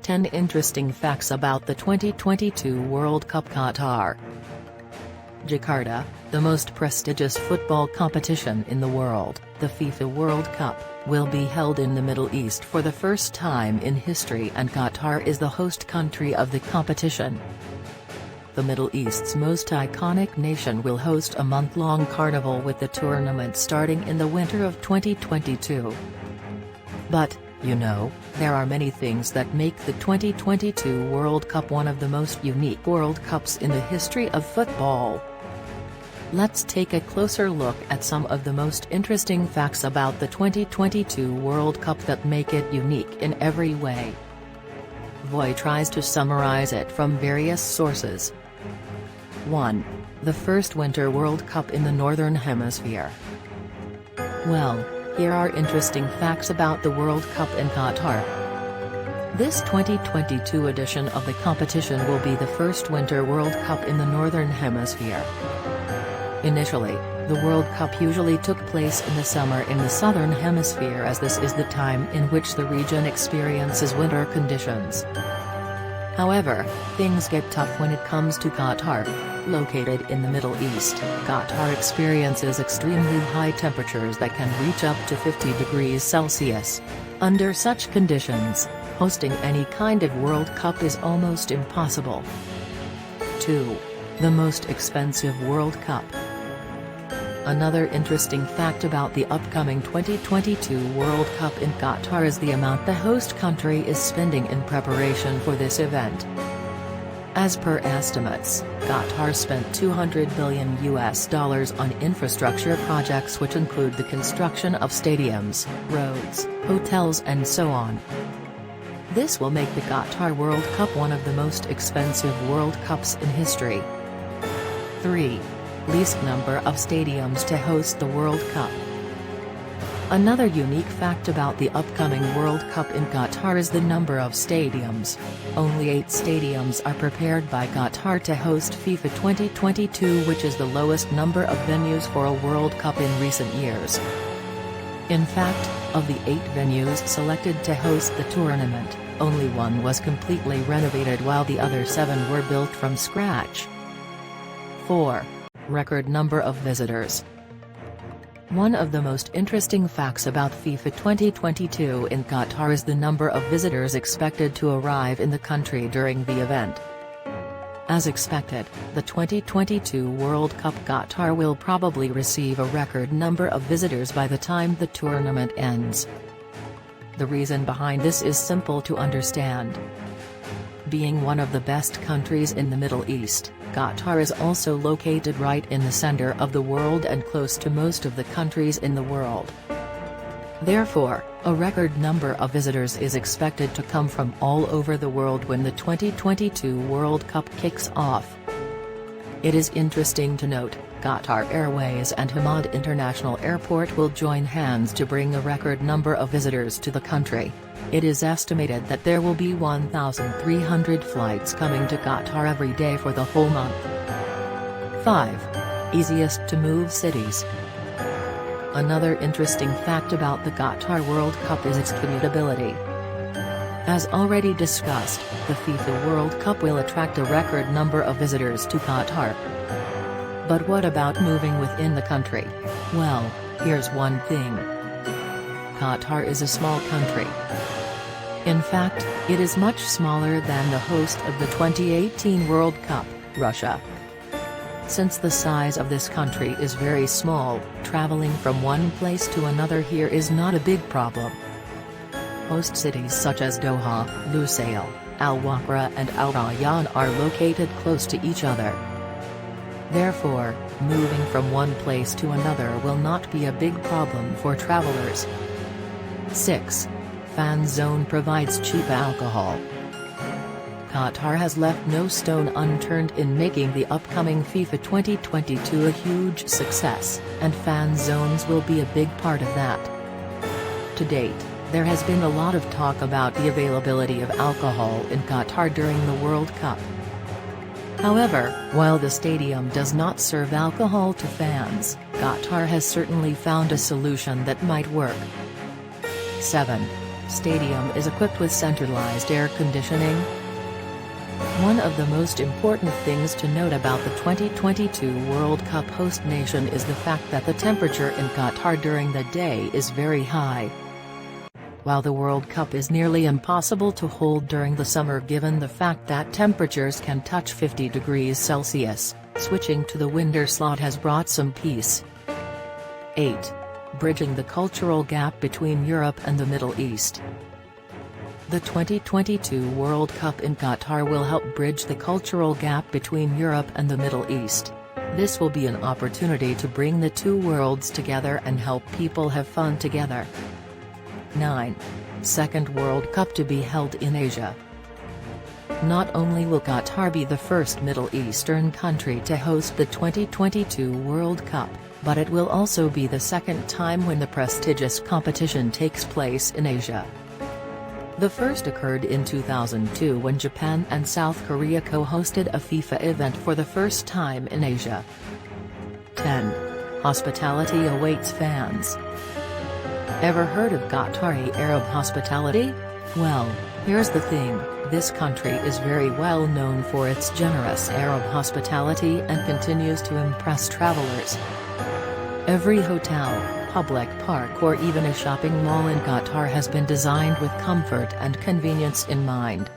10 interesting facts about the 2022 World Cup Qatar. Jakarta, the most prestigious football competition in the world, the FIFA World Cup, will be held in the Middle East for the first time in history, and Qatar is the host country of the competition. The Middle East's most iconic nation will host a month-long carnival, with the tournament starting in the winter of 2022. But, there are many things that make the 2022 World Cup one of the most unique World Cups in the history of football. Let's take a closer look at some of the most interesting facts about the 2022 World Cup that make it unique in every way. Voy tries to summarize it from various sources. 1. The first Winter World Cup in the Northern Hemisphere. Well, here are interesting facts about the World Cup in Qatar. This 2022 edition of the competition will be the first Winter World Cup in the Northern Hemisphere. Initially, the World Cup usually took place in the summer in the Southern Hemisphere, as this is the time in which the region experiences winter conditions. However, things get tough when it comes to Qatar. Located in the Middle East, Qatar experiences extremely high temperatures that can reach up to 50 degrees Celsius. Under such conditions, hosting any kind of World Cup is almost impossible. 2. The most expensive World Cup. Another interesting fact about the upcoming 2022 World Cup in Qatar is the amount the host country is spending in preparation for this event. As per estimates, Qatar spent $200 billion on infrastructure projects, which include the construction of stadiums, roads, hotels and so on. This will make the Qatar World Cup one of the most expensive World Cups in history. 3. Least number of stadiums to host the World Cup. Another unique fact about the upcoming World Cup in Qatar is the number of stadiums. Only 8 stadiums are prepared by Qatar to host FIFA 2022, which is the lowest number of venues for a World Cup in recent years. In fact, of the 8 venues selected to host the tournament, only 1 was completely renovated, while the other 7 were built from scratch. 4. Record number of visitors. One of the most interesting facts about FIFA 2022 in Qatar is the number of visitors expected to arrive in the country during the event. As expected, the 2022 World Cup Qatar will probably receive a record number of visitors by the time the tournament ends. The reason behind this is simple to understand. Being one of the best countries in the Middle East, Qatar is also located right in the center of the world and close to most of the countries in the world. Therefore, a record number of visitors is expected to come from all over the world when the 2022 World Cup kicks off. It is interesting to note, Qatar Airways and Hamad International Airport will join hands to bring a record number of visitors to the country. It is estimated that there will be 1,300 flights coming to Qatar every day for the whole month. 5. Easiest to move cities. Another interesting fact about the Qatar World Cup is its commutability. As already discussed, the FIFA World Cup will attract a record number of visitors to Qatar. But what about moving within the country? Well, here's one thing. Qatar is a small country. In fact, it is much smaller than the host of the 2018 World Cup, Russia. Since the size of this country is very small, traveling from one place to another here is not a big problem. Host cities such as Doha, Lusail, Al Wakra and Al Rayyan are located close to each other. Therefore, moving from one place to another will not be a big problem for travelers. 6. Fan zone provides cheap alcohol. Qatar has left no stone unturned in making the upcoming FIFA 2022 a huge success, and fan zones will be a big part of that. To date, there has been a lot of talk about the availability of alcohol in Qatar during the World Cup. However, while the stadium does not serve alcohol to fans, Qatar has certainly found a solution that might work. 7. Stadium is equipped with centralized air conditioning. One of the most important things to note about the 2022 World Cup host nation is the fact that the temperature in Qatar during the day is very high. While the World Cup is nearly impossible to hold during the summer given the fact that temperatures can touch 50 degrees Celsius, switching to the winter slot has brought some peace. 8. Bridging the cultural gap between Europe and the Middle East. The 2022 World Cup in Qatar will help bridge the cultural gap between Europe and the Middle East. This will be an opportunity to bring the two worlds together and help people have fun together. 9. Second World Cup to be held in Asia. Not only will Qatar be the first Middle Eastern country to host the 2022 World Cup, but it will also be the second time when the prestigious competition takes place in Asia. The first occurred in 2002 when Japan and South Korea co-hosted a FIFA event for the first time in Asia. 10. Hospitality awaits fans. Ever heard of Qatari Arab hospitality? Well, here's the thing, this country is very well known for its generous Arab hospitality and continues to impress travelers. Every hotel, public park or even a shopping mall in Qatar has been designed with comfort and convenience in mind.